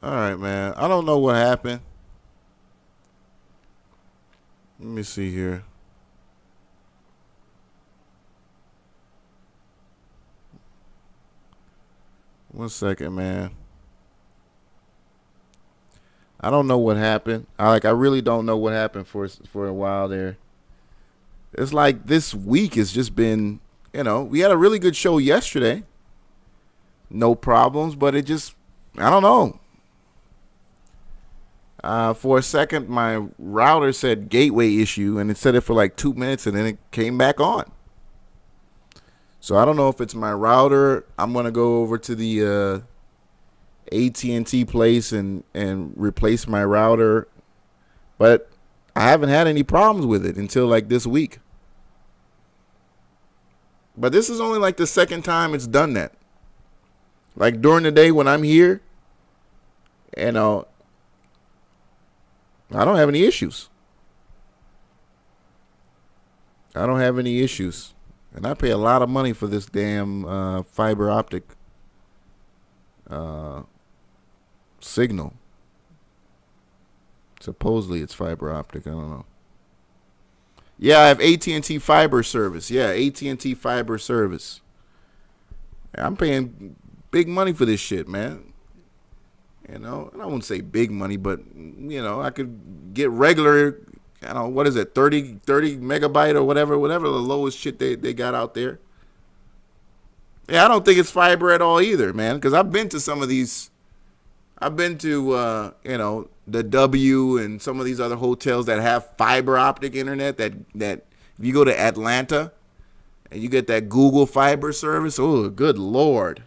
All right, man. I don't know what happened. Let me see here. One second, man. I don't know what happened. I really don't know what happened for a while there. It's like this week has just been, we had a really good show yesterday. No problems, but it just, I don't know. For a second, my router said gateway issue, and it said it for like 2 minutes, and then it came back on. So I don't know if it's my router. I'm gonna go over to the AT&T place and replace my router, but I haven't had any problems with it until like this week. But this is only like the second time it's done that. Like during the day when I'm here, I don't have any issues. I don't have any issues. And I pay a lot of money for this damn fiber optic signal. Supposedly it's fiber optic. I don't know. Yeah, I have AT&T fiber service. Yeah, AT&T fiber service. I'm paying big money for this shit, man. And I wouldn't say big money, but, I could get regular, what is it, 30 megabyte or whatever the lowest shit they got out there. Yeah, I don't think it's fiber at all either, man, because I've been to some of these. I've been to, the W and some of these other hotels that have fiber optic internet that if you go to Atlanta and you get that Google fiber service, oh, good Lord.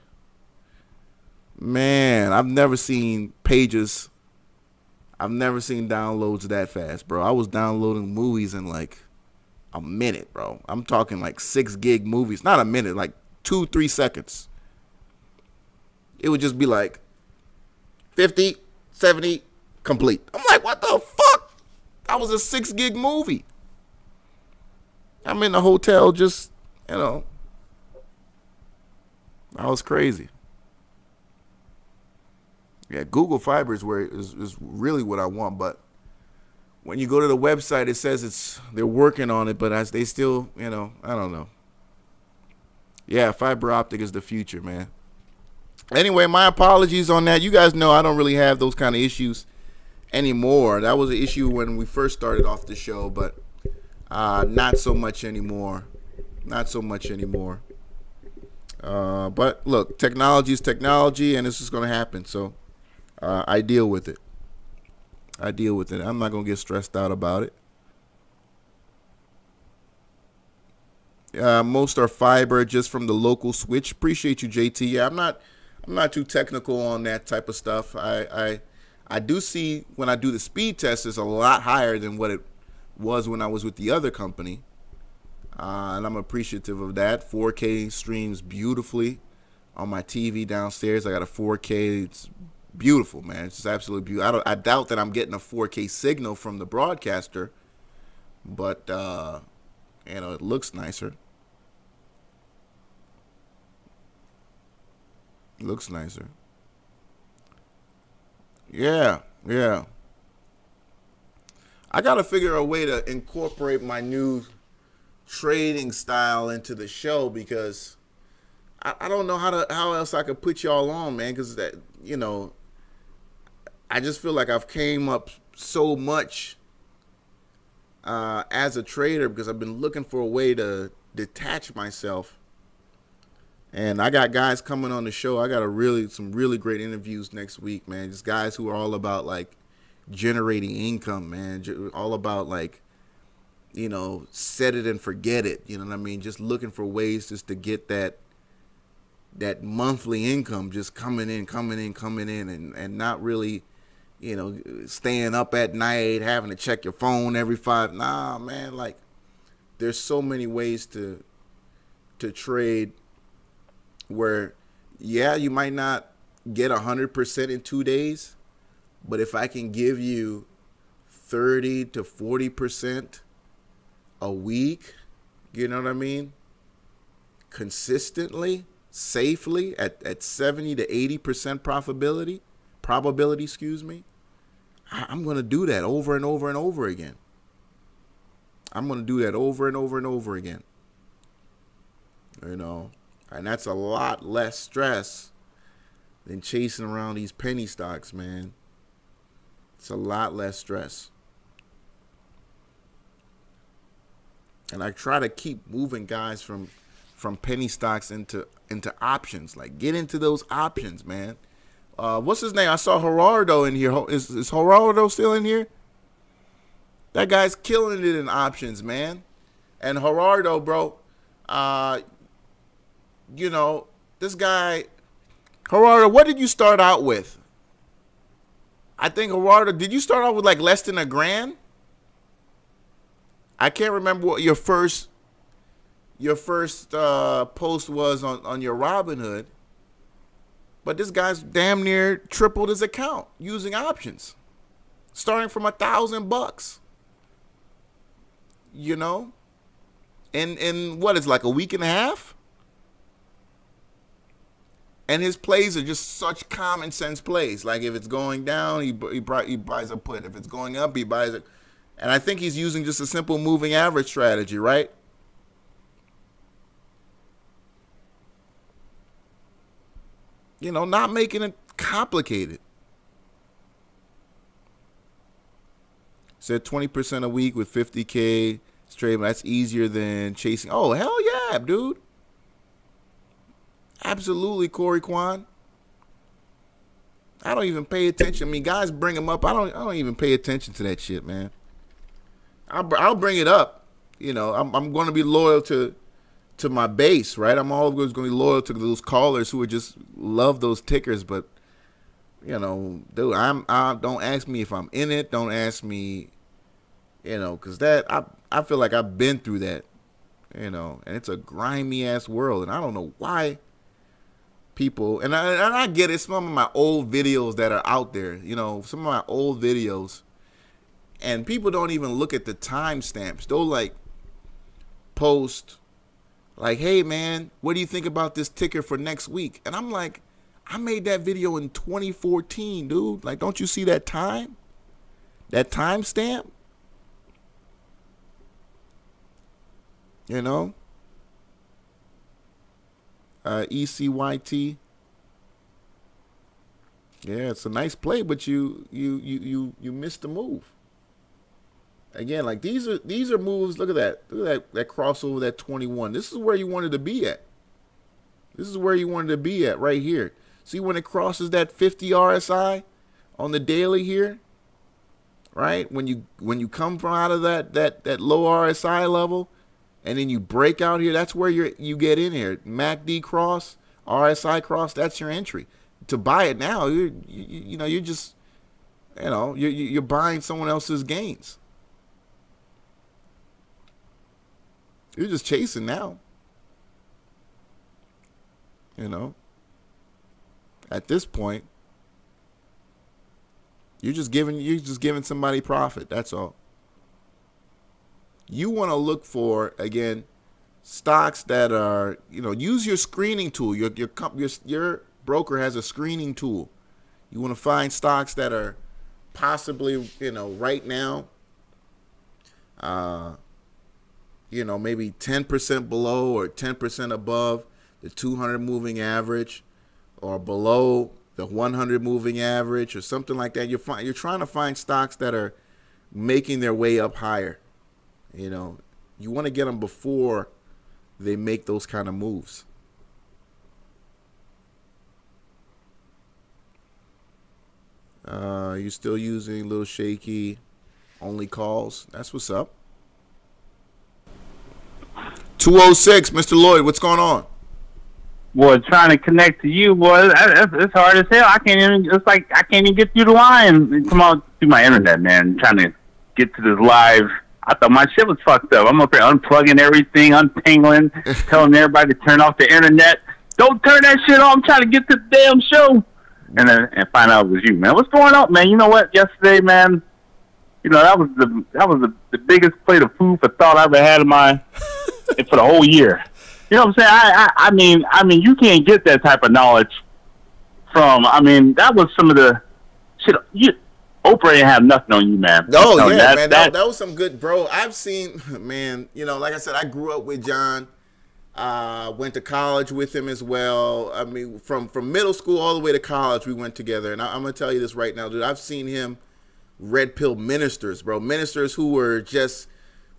Man, I've never seen pages. I've never seen downloads that fast, bro. I was downloading movies in like a minute, bro. I'm talking like 6 gig movies. Not a minute, like 2-3 seconds. It would just be like 50, 70, complete. I'm like, what the fuck? That was a 6 gig movie. I'm in the hotel just, that was crazy. Yeah, Google Fiber is really what I want, but when you go to the website, it says they're working on it, but they still, I don't know. Yeah, fiber optic is the future, man. Anyway, my apologies on that. You guys know I don't really have those kind of issues anymore. That was an issue when we first started off the show, but not so much anymore. Not so much anymore. But look, technology is technology, and this is going to happen, so I deal with it. I'm not going to get stressed out about it. Most are fiber just from the local switch. Appreciate you, JT. Yeah, I'm not too technical on that type of stuff. I do see when I do the speed test, it's a lot higher than what it was when I was with the other company. And I'm appreciative of that. 4K streams beautifully on my TV downstairs. I got a 4K. It's beautiful, man. It's just absolutely beautiful. I doubt that I'm getting a 4K signal from the broadcaster, but it looks nicer. It looks nicer. Yeah. I gotta figure a way to incorporate my new trading style into the show, because I don't know how else I could put y'all on, man, because that I just feel like I've came up so much as a trader, because I've been looking for a way to detach myself. And I got guys coming on the show. I got some really great interviews next week, man. Just guys who are all about like generating income, man. All about like, set it and forget it. You know what I mean? Just looking for ways just to get that monthly income just coming in, and not really, staying up at night, having to check your phone every 5. Nah, man, like there's so many ways to trade where, yeah, you might not get 100% in 2 days, but if I can give you 30 to 40% a week, you know what I mean? Consistently, safely at 70 to 80% probability, excuse me, I'm going to do that over and over and over again. I'm going to do that over and over and over again. You know, and that's a lot less stress than chasing around these penny stocks, man. It's a lot less stress. And I try to keep moving guys from penny stocks into options. Like, get into those options, man. What's his name? I saw Gerardo in here. Is Gerardo still in here? That guy's killing it in options, man. And Gerardo, bro, you know, this guy, Gerardo, what did you start out with? I think, Gerardo, did you start out with like less than $1,000? I can't remember what your first post was on your Robinhood. But this guy's damn near tripled his account using options, starting from $1,000. You know, in what is like a week and a half. And his plays are just such common sense plays. Like if it's going down, he buys a put. If it's going up, he buys it. And I think he's using just a simple moving average strategy, right? You know, not making it complicated. Said 20% a week with 50K straight. That's easier than chasing. Oh, hell yeah, dude. Absolutely, Corey Kwan. I don't even pay attention. I mean, guys bring them up. I don't even pay attention to that shit, man. I'll bring it up. You know, I'm going to be loyal to my base, right? I'm always going to be loyal to those callers who would just love those tickers. But you know, dude, don't ask me if I'm in it. Don't ask me, you know, because I feel like I've been through that, you know, and it's a grimy ass world, and I don't know why people, and I get it. Some of my old videos that are out there, you know, some of my old videos, and people don't even look at the timestamps. They'll like post like, hey man, what do you think about this ticker for next week? And I'm like, I made that video in 2014, dude. Like, don't you see that time? That timestamp? You know? ECYT. Yeah, it's a nice play, but you missed the move. Again, like these are moves. Look at that. Look at that crossover, that 21. This is where you wanted to be at. This is where you wanted to be at right here. See when it crosses that 50 RSI on the daily here, right? When you come from out of that low RSI level, and then you break out here, that's where you get in here. MACD cross, RSI cross, that's your entry. To buy it now, you're just, you know, you're buying someone else's gains. You're just chasing now. You know. At this point, you're just giving somebody profit. That's all. You want to look for, again, stocks that are, you know, use your screening tool. Your broker has a screening tool. You want to find stocks that are possibly, you know, right now, you know, maybe 10% below or 10% above the 200 moving average, or below the 100 moving average, or something like that. You're trying to find stocks that are making their way up higher. You know, you want to get them before they make those kind of moves. You still using a little shaky only calls? That's what's up. 206, Mr. Lloyd, what's going on? Boy, trying to connect to you, boy, it's hard as hell. I can't even get through the line. Come on through my internet, man. Trying to get to this live. I thought my shit was fucked up. I'm up here unplugging everything, untangling, telling everybody to turn off the internet. Don't turn that shit on. I'm trying to get to the damn show. And find out it was you, man. What's going on, man? You know what? Yesterday, man, you know, that was the biggest plate of food for thought I ever had for the whole year. You know what I'm saying? I mean, you can't get that type of knowledge from. I mean, that was some of the shit, Oprah didn't have nothing on you, man. Oh, no, yeah, man. That was some good, bro. I've seen, man, you know, like I said, I grew up with John. Went to college with him as well. I mean, from middle school all the way to college, we went together. And I'm going to tell you this right now, dude. I've seen him red pill ministers, bro. Ministers who were just,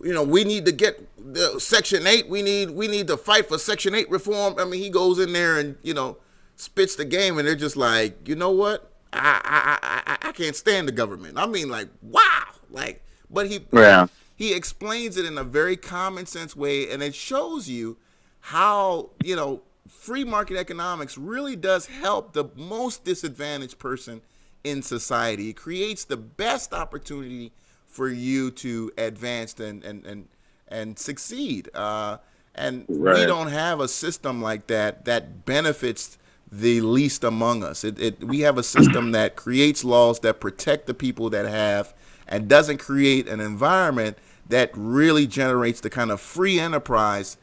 you know, we need to get the Section 8. We need to fight for Section 8 reform. I mean, he goes in there and, you know, spits the game, and they're just like, you know what? I can't stand the government. I mean, like, wow. Like, but he explains it in a very common sense way, and it shows you how, you know, free market economics really does help the most disadvantaged person in society. It creates the best opportunity for you to advance and succeed. And we don't have a system like that benefits the least among us. We have a system that creates laws that protect the people that have, and doesn't create an environment that really generates the kind of free enterprise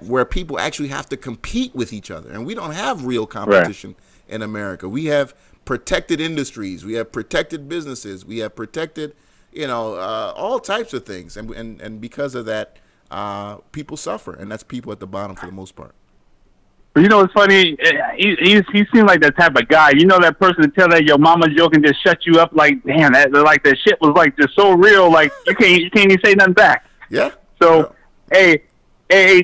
where people actually have to compete with each other. And we don't have real competition in America. We have protected industries. We have protected businesses. We have protected, you know, all types of things. And because of that, people suffer. And that's people at the bottom for the most part. But you know, it's funny. He seemed like that type of guy. You know, that person to tell that your mama joke and just shut you up. Like, damn, that shit was like just so real. Like you can't even say nothing back. Yeah. So, hey,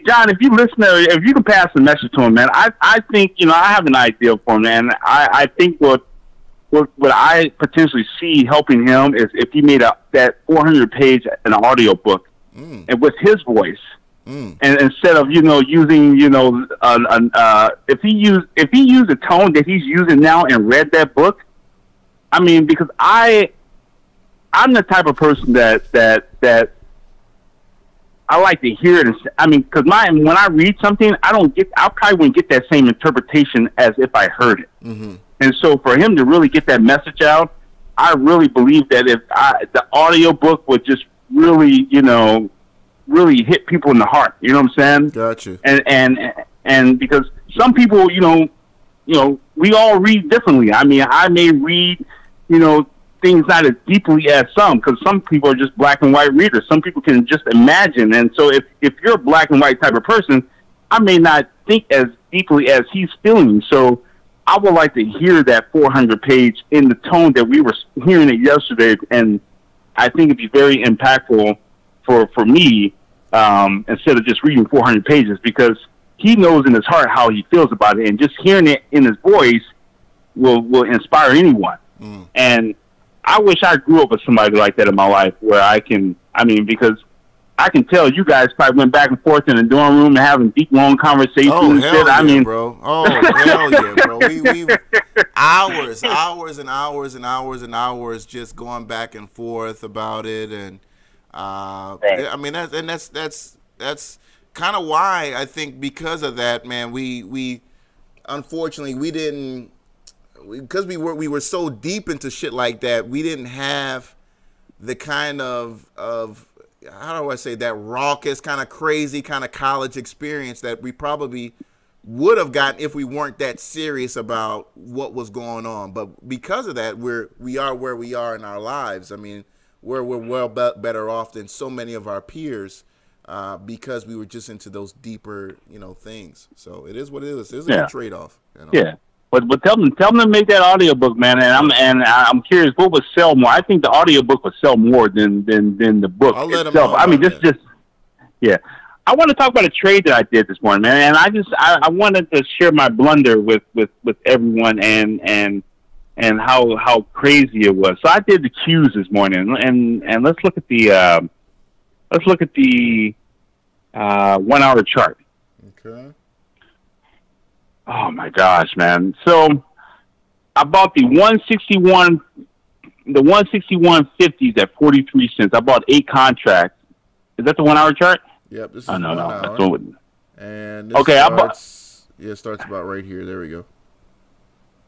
John, if you listen to, if you can pass the message to him, man, I think, you know, I have an idea for him, man. I think what I potentially see helping him is if he made that 400-page an audio book, and with his voice. And instead of, you know, using, you know, if he used the tone that he's using now and read that book, I mean, because I'm the type of person that I like to hear it. I mean, because when I read something, I probably wouldn't get that same interpretation as if I heard it. And so for him to really get that message out, I really believe that if the audio book would just really, you know, really hit people in the heart. You know what I'm saying? Gotcha. And because some people, you know, we all read differently. I mean, I may read, you know, things not as deeply as some, because some people are just black and white readers. Some people can just imagine. And so if you're a black and white type of person, I may not think as deeply as he's feeling. So I would like to hear that 400-page in the tone that we were hearing it yesterday. And I think it'd be very impactful for me, instead of just reading 400 pages, because he knows in his heart how he feels about it, and just hearing it in his voice will inspire anyone. And I wish I grew up with somebody like that in my life, where because I can tell you guys probably went back and forth in the dorm room and having deep, long conversations. Oh, hell yeah, bro. Oh, hell yeah, bro. We hours and hours and hours and hours just going back and forth about it. And I mean, that's kind of why I think, because of that, man, we unfortunately because we were so deep into shit like that, we didn't have the kind of how do I say, that raucous, kind of crazy, kind of college experience that we probably would have gotten if we weren't that serious about what was going on. But because of that, we are where we are in our lives. I mean, we're well better off than so many of our peers, because we were just into those deeper, you know, things. So it is what it is. It's a trade-off. You know? Yeah. But tell them to make that audiobook, man. And I'm curious, what would sell more? I think the audiobook would sell more than the book itself. I mean, yeah. I want to talk about a trade that I did this morning, man. And I wanted to share my blunder with everyone and how crazy it was. So I did the Qs this morning, and let's look at the 1 hour chart. Okay. Oh my gosh, man! So I bought the 161.50s at 43 cents. I bought 8 contracts. Is that the 1 hour chart? Yep. This is no. That's what and this starts, it starts about right here. There we go.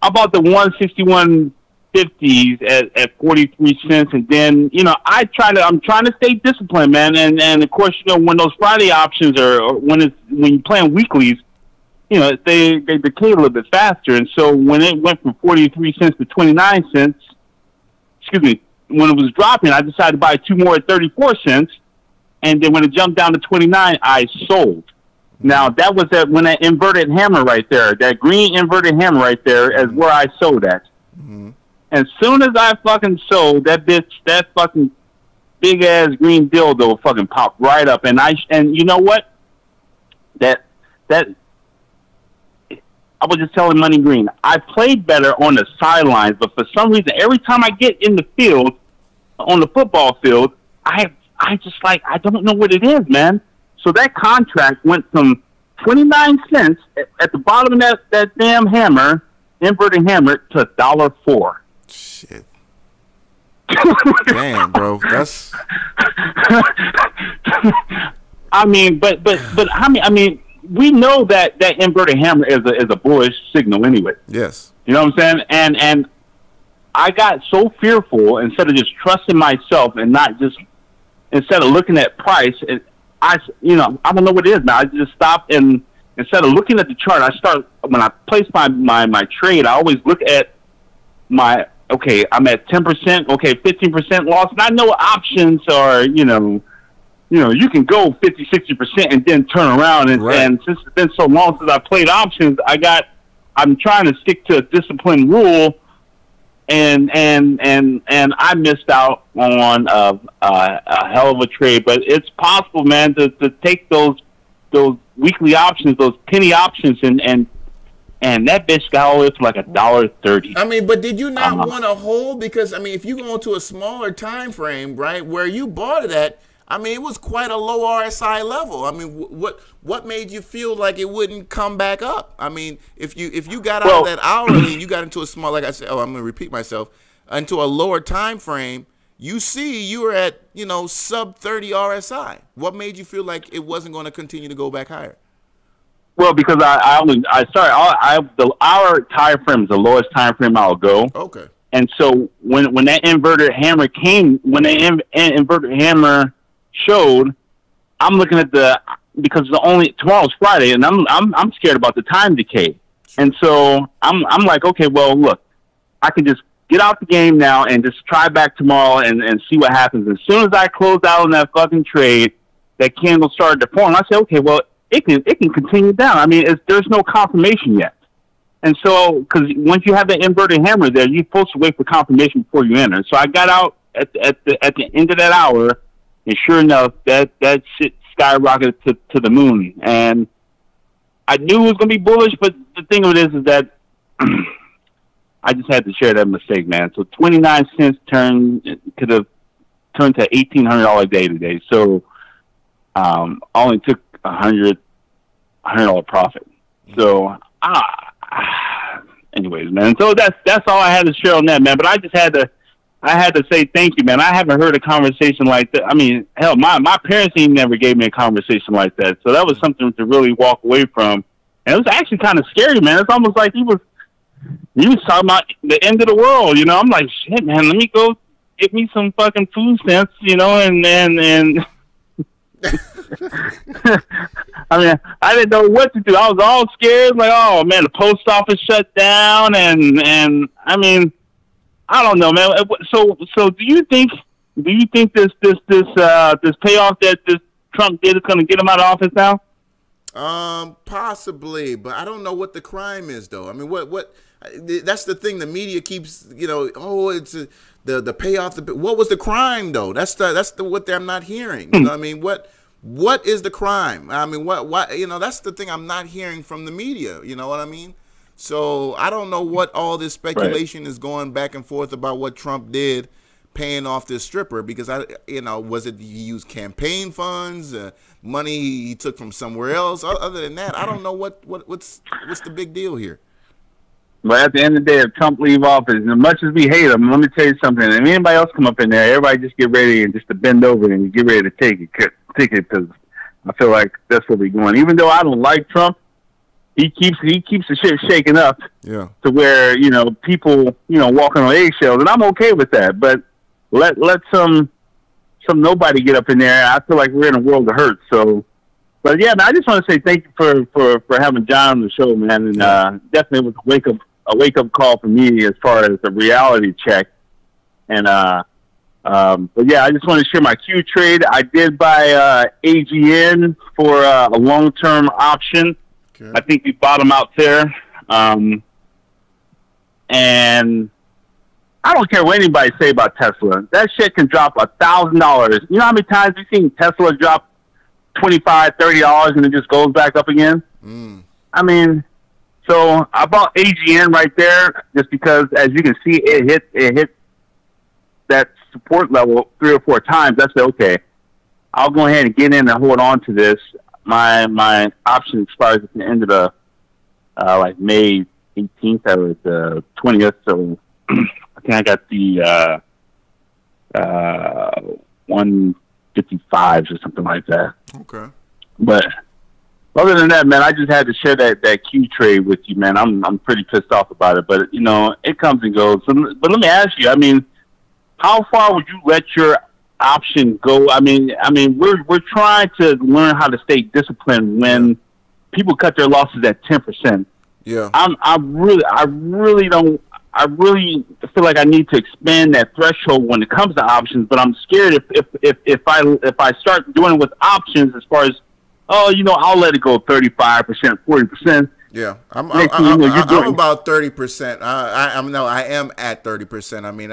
I bought the 161.50s at 43 cents, and then, you know, I'm trying to stay disciplined, man. And of course, you know, when those Friday options or when you plan weeklies, you know, they decay a little bit faster. And so when it went from 43 cents to 29 cents, excuse me, when it was dropping, I decided to buy 2 more at 34 cents. And then when it jumped down to 29, I sold. Now, that was when that inverted hammer right there, that green inverted hammer right there is where I sold at. Mm-hmm. As soon as I fucking sold, that fucking big-ass green dildo fucking popped right up. And you know what? That I was just telling Money Green, I played better on the sidelines, but for some reason, every time I get in the field, on the football field, I don't know what it is, man. So that contract went from 29 cents at the bottom of that damn hammer, inverting hammer, to $1.04. Shit. Damn, bro, that's. I mean, but I mean, we know that inverted hammer is a bullish signal anyway. Yes. You know what I'm saying? And I got so fearful instead of just trusting myself and not just instead of looking at price. I don't know what it is now. I just stopped and instead of looking at the chart, when I place my trade, I always look at okay, I'm at 10%, okay, 15% loss. And I know options are, you can go 50, 60% and then turn around. And, right. And since it's been so long since I played options, I'm trying to stick to a disciplined rule. And I missed out on a hell of a trade, but it's possible, man, to take those weekly options, those penny options, and that bitch got all the way to like $1.30. I mean, but did you not want to hold? Because I mean, if you go into a smaller time frame, right, where you bought it at, I mean, it was quite a low RSI level. I mean, what made you feel like it wouldn't come back up? I mean, if you got out of that hourly and you got into a small, like I said, I'm going to repeat myself, into a lower time frame, you were at, sub 30 RSI. What made you feel like it wasn't going to continue to go back higher? Well, because the hour time frame is the lowest time frame I'll go. Okay. And so when that inverted hammer inverted hammer showed, I'm looking at because tomorrow's Friday, and I'm scared about the time decay, and so I'm like, okay, well, look, I can just get out the game now and just try back tomorrow and see what happens. As soon as I closed out on that fucking trade, that candle started to form. I said, okay, well, it can continue down. I mean, there's no confirmation yet, and so because once you have that inverted hammer there, you're supposed to wait for confirmation before you enter. So I got out at the end of that hour. And sure enough, that shit skyrocketed to the moon. And I knew it was going to be bullish, but the thing of it is that I just had to share that mistake, man. So 29 cents could have turned to $1,800 a day today. So I only took $100 profit. So anyways, man. So that's all I had to share on that, man. But I had to say thank you, man. I haven't heard a conversation like that. I mean, hell, my parents even never gave me a conversation like that. So that was something to really walk away from. And it was actually kind of scary, man. It's almost like he was talking about the end of the world, I'm like, shit, man, let me go get me some fucking food stamps, and I mean, I didn't know what to do. I was all scared, like, oh man, the post office shut down, and I mean, I don't know, man. So do you think this payoff that this Trump did is going to get him out of office now? Possibly, but I don't know what the crime is, though. I mean, what? That's the thing. The media keeps, it's the payoff. What was the crime, though? That's what I'm not hearing. You know what I mean, what is the crime? I mean, what? That's the thing I'm not hearing from the media. You know what I mean? So I don't know what all this speculation is going back and forth about what Trump did, paying off this stripper, because was it he used campaign funds, money he took from somewhere else? Other than that, I don't know what's the big deal here. But at the end of the day, if Trump leave office, as much as we hate him, let me tell you something. If anybody else come up in there, everybody just get ready and just to bend over and get ready to take it because I feel like that's where we're going. Even though I don't like Trump, he keeps the shit shaken up to where, people, walking on eggshells, and I'm okay with that. But let some nobody get up in there. I feel like we're in a world of hurt. So, but yeah, man, I just want to say thank you for having John on the show, man. And definitely was a wake up call for me as far as the reality check. And but yeah, I just want to share my Q trade. I did buy AGN for a long-term option. Okay. I think we bottom out there. And I don't care what anybody say about Tesla. That shit can drop $1,000. You know how many times we've seen Tesla drop $25, $30 and it just goes back up again? Mm. I mean, so I bought AGN right there just because, as you can see, it hit that support level 3 or 4 times. I said, okay, I'll go ahead and get in and hold on to this. My option expires at the end of the like May 18th or the 20th. So I think I got the 155s or something like that. Okay. But other than that, man, I just had to share that Q trade with you, man. I'm pretty pissed off about it, but you know, it comes and goes. But let me ask you, I mean, how far would you let your option go? I mean, we're trying to learn how to stay disciplined when people cut their losses at 10%. Yeah. I really feel like I need to expand that threshold when it comes to options, but I'm scared if I start doing it with options as far as, oh, you know, I'll let it go 35%, 40%. Yeah, I'm doing about 30%. I am at 30%. I mean,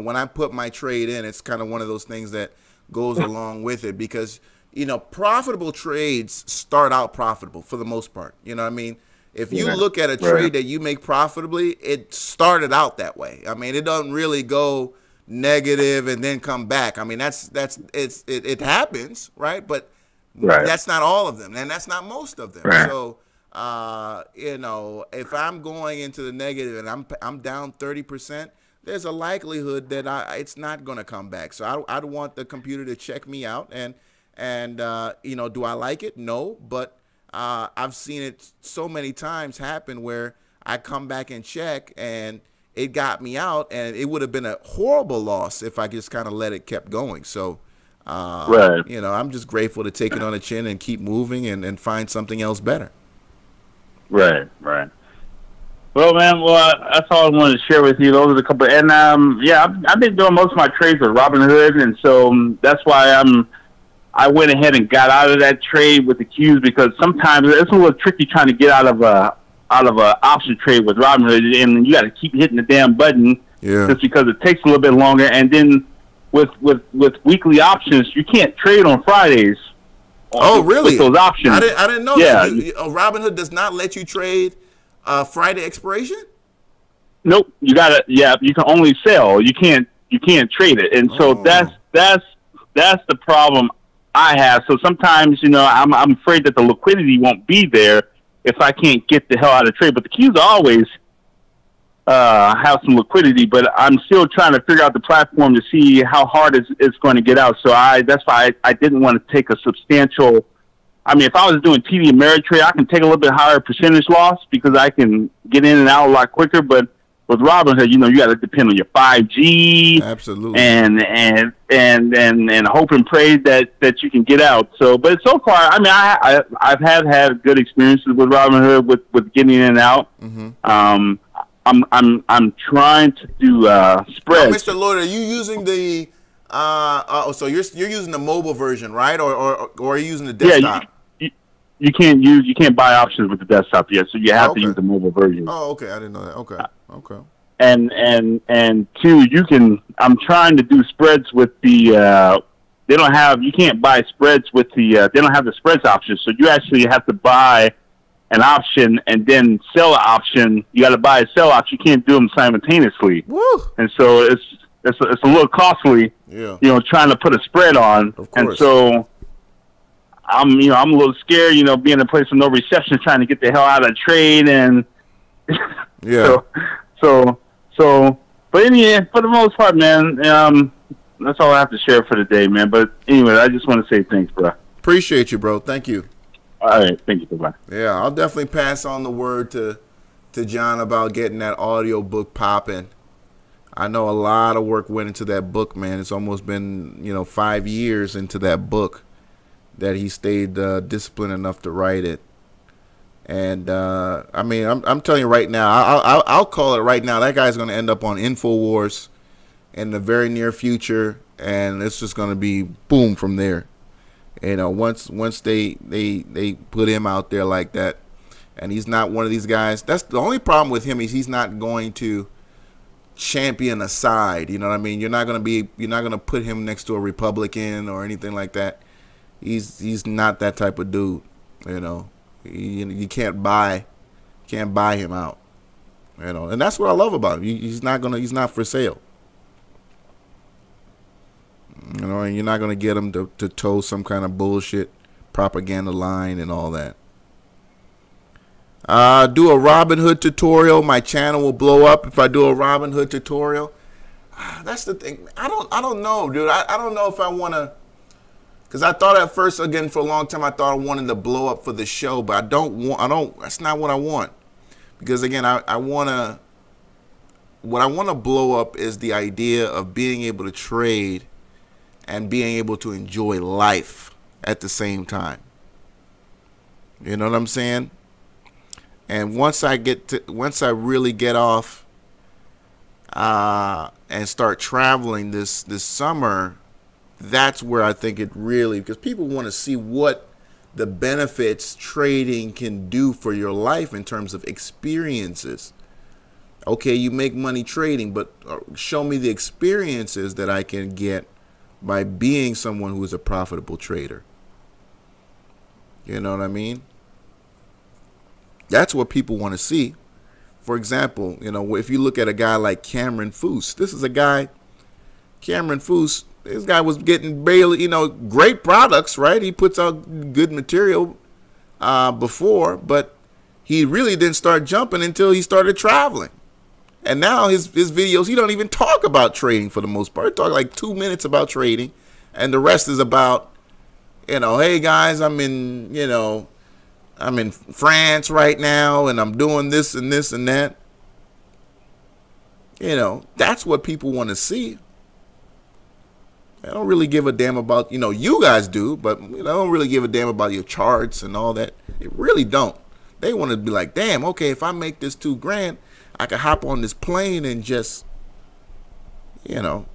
when I put my trade in, it's kind of one of those things that goes along with it because, you know, profitable trades start out profitable for the most part. You know what I mean? If you look at a trade that you make profitably, it started out that way. I mean, it doesn't really go negative and then come back. I mean, it happens, right? But that's not all of them, and that's not most of them. Right. So, you know, if I'm going into the negative and I'm down 30%, there's a likelihood that it's not going to come back. So I'd want the computer to check me out, and you know, do I like it? No, but I've seen it so many times happen where I come back and check and it got me out, and it would have been a horrible loss if I just kind of let it kept going. So, you know, I'm just grateful to take it on the chin and keep moving and find something else better. Right. Well, man, that's all I wanted to share with you. Those are the couple, and yeah, I've been doing most of my trades with Robinhood, and so that's why I went ahead and got out of that trade with the Qs because sometimes it's a little tricky trying to get out of a option trade with Robinhood, and you got to keep hitting the damn button just because it takes a little bit longer. And then with weekly options, you can't trade on Fridays. Oh, really? With those options. I didn't know that. Robinhood does not let you trade Friday expiration? Nope. You gotta. Yeah, you can only sell. You can't trade it, and so that's the problem I have. So sometimes, you know, I'm afraid that the liquidity won't be there if I can't get the hell out of trade. But the Qs always have some liquidity, but I'm still trying to figure out the platform to see how hard it's going to get out. So that's why I didn't want to take a substantial. I mean, if I was doing TD Ameritrade, I can take a little bit higher percentage loss because I can get in and out a lot quicker. But with Robinhood, you know, you got to depend on your 5G, absolutely, and hope and pray that you can get out. So, but so far, I mean, I've had good experiences with Robinhood with getting in and out. Mm-hmm. I'm trying to do spreads. Mr. Lloyd, are you using the so you're using the mobile version, right? Or are you using the desktop? Yeah, you can't buy options with the desktop yet, so you have to use the mobile version. Oh, okay, I didn't know that. Okay. And two, I'm trying to do spreads with the you can't buy spreads with the they don't have the spreads option, so you actually have to buy an option and then sell an option. You got to buy a sell option. You can't do them simultaneously. Woo. And so it's a little costly. Yeah. You know, trying to put a spread on. Of course. And so I'm a little scared. You know, being in a place with no reception, trying to get the hell out of trade, and yeah. But anyway, for the most part, man, that's all I have to share for the day, man. But anyway, I just want to say thanks, bro. Appreciate you, bro. Thank you. All right, thank you. Bye-bye. Yeah, I'll definitely pass on the word to John about getting that audio book popping. I know a lot of work went into that book, man. It's almost been, 5 years into that book that he stayed disciplined enough to write it. And I mean, I'm telling you right now, I'll call it right now. That guy's going to end up on InfoWars. in the very near future, and it's just going to be boom from there. You know, once they put him out there like that, and he's not one of these guys. That's the only problem with him, is he's not going to champion a side. You know what I mean? You're not gonna put him next to a Republican or anything like that. He's not that type of dude. You know, you can't buy him out. You know, and that's what I love about him. He's not for sale. You know, and you're not gonna get him to toe some kind of bullshit propaganda line and all that. Do a Robinhood tutorial. My channel will blow up if I do a Robinhood tutorial. That's the thing. I don't know, dude. I don't know if I want to, because I thought at first, again, for a long time, I thought I wanted to blow up for the show, but I don't. That's not what I want. Because again, what I want to blow up is the idea of being able to trade and being able to enjoy life at the same time. You know what I'm saying? And once I really get off and start traveling this summer, that's where I think it really, because people want to see what the benefits trading can do for your life in terms of experiences. Okay, you make money trading, but show me the experiences that I can get by being someone who is a profitable trader. You know what I mean? That's what people want to see. For example, you know, if you look at a guy like Cameron Foose, this is a guy, Cameron Foose, this guy was getting barely, you know, great products, right? He puts out good material before, but he really didn't start jumping until he started traveling. And now his videos, he don't even talk about trading for the most part. He talk like 2 minutes about trading, and the rest is about, you know, hey guys, I'm in France right now, and I'm doing this and this and that. You know, that's what people want to see. I don't really give a damn about, you know, you guys do, but you know, I don't really give a damn about your charts and all that. They really don't. They want to be like, damn, okay, if I make this $2,000, I can hop on this plane and just, you know.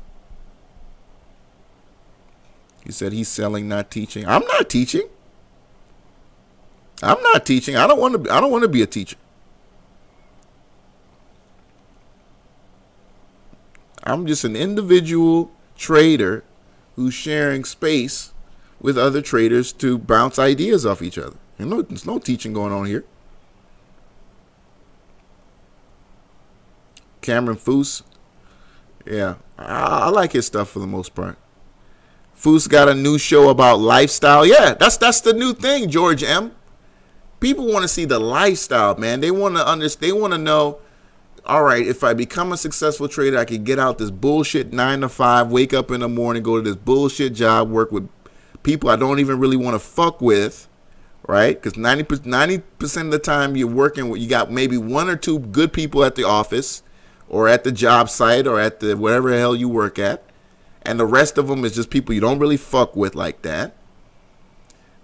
He said he's selling, not teaching. I'm not teaching. I'm not teaching. I don't want to be a teacher. I'm just an individual trader who's sharing space with other traders to bounce ideas off each other. You know, there's no teaching going on here. Cameron Foose, yeah, I like his stuff for the most part. Foose got a new show about lifestyle. Yeah, that's the new thing, George M. People want to see the lifestyle, man. They want to understand. They want to know, all right, if I become a successful trader, I can get out this bullshit 9 to 5, wake up in the morning, go to this bullshit job, work with people I don't even really want to fuck with, right? Because 90% of the time you're working with, you got maybe 1 or 2 good people at the office or at the job site or at the whatever the hell you work at. And the rest of them is just people you don't really fuck with like that.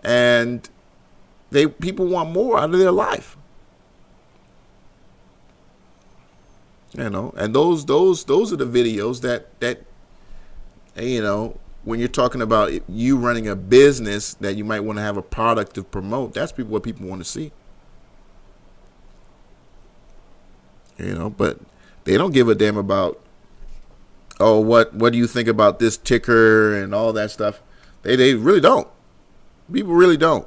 And people want more out of their life. You know, and those are the videos that you know, when you're talking about you running a business that you might want to have a product to promote, that's what people want to see. You know, but they don't give a damn about, oh, what do you think about this ticker and all that stuff. They really don't. People really don't.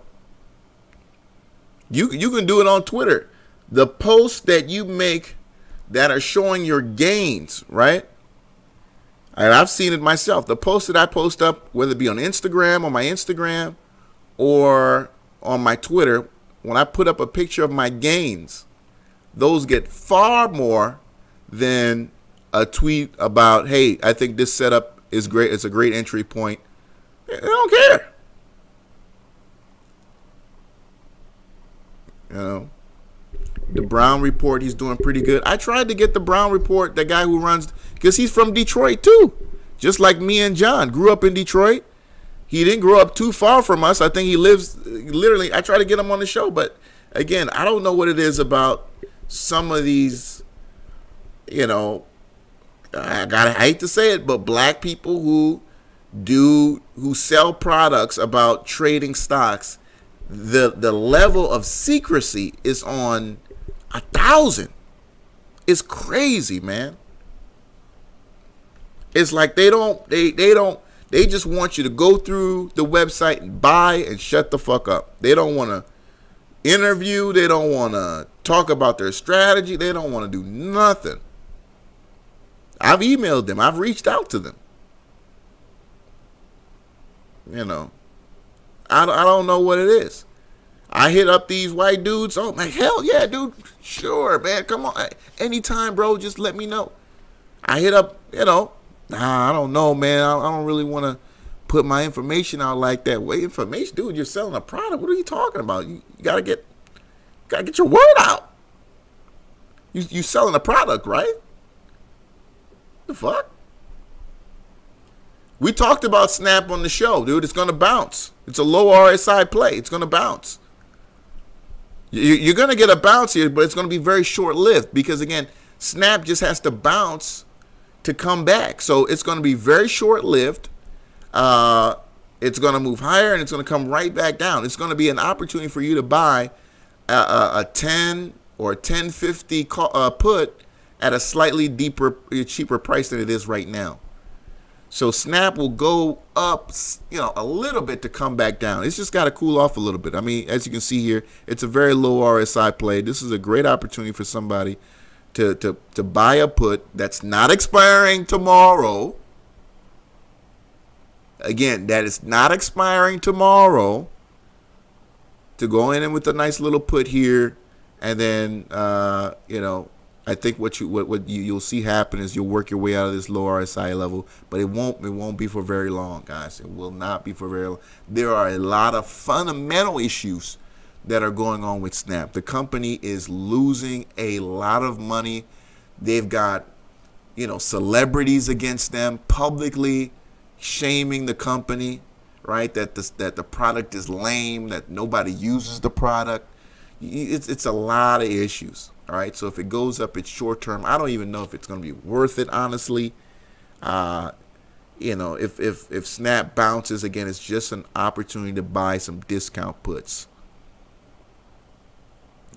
You can do it on Twitter. The posts that you make that are showing your gains, right? And I've seen it myself. The posts that I post up, whether it be on Instagram, on my Instagram, or on my Twitter, when I put up a picture of my gains, those get far more than a tweet about, hey, I think this setup is great. It's a great entry point. They don't care. You know, the Brown Report, he's doing pretty good. I tried to get the Brown Report, the guy who runs, because he's from Detroit too. Just like me and John, grew up in Detroit. He didn't grow up too far from us. I think he lives, literally, I tried to get him on the show, but again, I don't know what it is about some of these, you know, I hate to say it, but black people who sell products about trading stocks, the level of secrecy is on 1,000. It's crazy, man. It's like they just want you to go through the website and buy and shut the fuck up. They don't want to interview. They don't want to talk about their strategy. They don't want to do nothing. I've emailed them. I've reached out to them. You know, I don't know what it is. I hit up these white dudes. Oh, man, hell yeah, dude. Sure, man. Come on. Anytime, bro. Just let me know. I hit up, I don't know, man. I don't really want to put my information out like that. Wait, information? Dude, you're selling a product. What are you talking about? You got to get your word out. You selling a product, right? The fuck? We talked about Snap on the show, dude. It's going to bounce. It's a low RSI play. It's going to bounce. You're going to get a bounce here, but it's going to be very short-lived because, again, Snap just has to bounce to come back. So it's going to be very short-lived. It's going to move higher, and it's going to come right back down. It's going to be an opportunity for you to buy a 10 or 1050 put at a slightly cheaper price than it is right now. So Snap will go up, a little bit to come back down. It's just got to cool off a little bit. I mean, as you can see here, it's a very low RSI play. This is a great opportunity for somebody to buy a put that's not expiring tomorrow. Again, that is not expiring tomorrow. To go in and with a nice little put here, and then I think what you'll see happen is you'll work your way out of this low RSI level, but it won't be for very long, guys. It will not be for very long. There are a lot of fundamental issues that are going on with Snap. The company is losing a lot of money. They've got celebrities against them, publicly shaming the company, right? That the product is lame, that nobody uses the product. It's a lot of issues. All right, so if it goes up, it's short term. I don't even know if it's going to be worth it, honestly. If Snap bounces again, it's just an opportunity to buy some discount puts.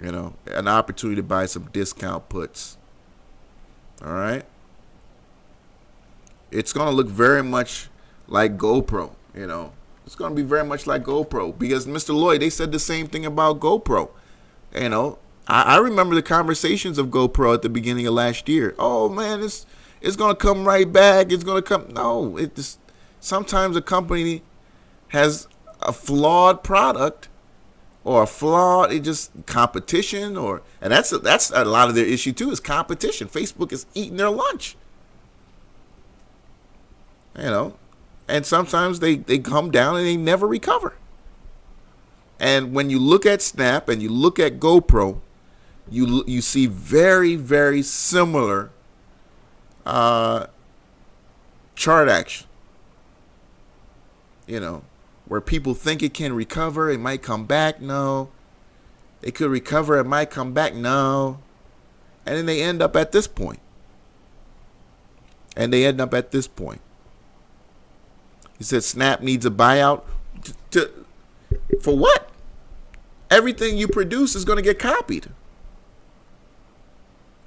An opportunity to buy some discount puts. All right, it's going to look very much like GoPro. It's going to be very much like GoPro because Mr. Lloyd, they said the same thing about GoPro. I remember the conversations of GoPro at the beginning of last year. Oh man, it's gonna come right back. It's gonna come. No, sometimes a company has a flawed product or a flawed competition, and that's a lot of their issue too, is competition. Facebook is eating their lunch. And sometimes they come down and they never recover. And when you look at Snap and you look at GoPro, you see very, very similar chart action. Where people think it can recover, it might come back. No. It could recover, it might come back. No. And then they end up at this point. He said Snap needs a buyout. For what? Everything you produce is going to get copied.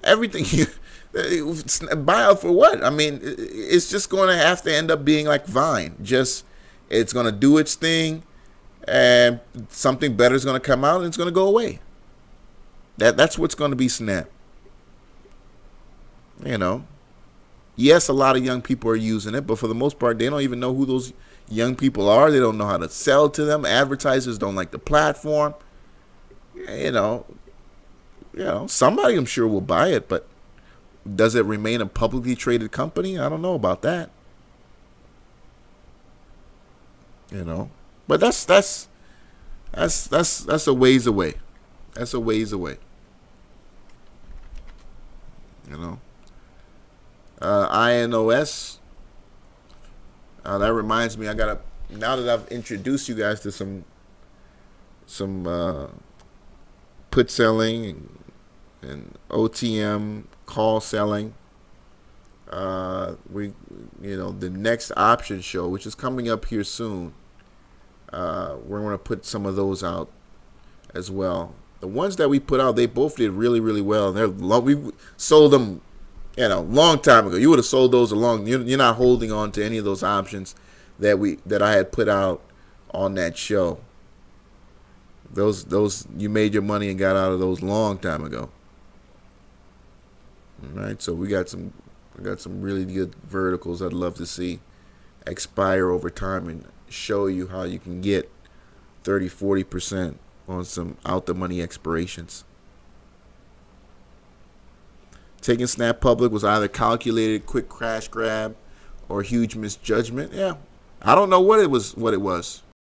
Everything you buyout for what? I mean, it's just going to have to end up being like Vine. It's going to do its thing, and something better is going to come out, and it's going to go away. That's what's going to be Snap. Yes, a lot of young people are using it, but for the most part, they don't even know who those young people are. They don't know how to sell to them. Advertisers don't like the platform. Somebody I'm sure will buy it, but does it remain a publicly traded company? I don't know about that. But that's a ways away. That's a ways away. INOS. That reminds me, now that I've introduced you guys to some put selling and OTM call selling, The next option show, which is coming up here soon, we're going to put some of those out as well. The ones that we put out, they both did really, really well. We sold them, long time ago. You would have sold those You're not holding on to any of those options that I had put out on that show. Those you made your money and got out of those long time ago. All right, so we got some really good verticals I'd love to see expire over time and show you how you can get 30-40% on some out the money expirations. Taking Snap public was either calculated quick crash grab or huge misjudgment. Yeah, I don't know what it was.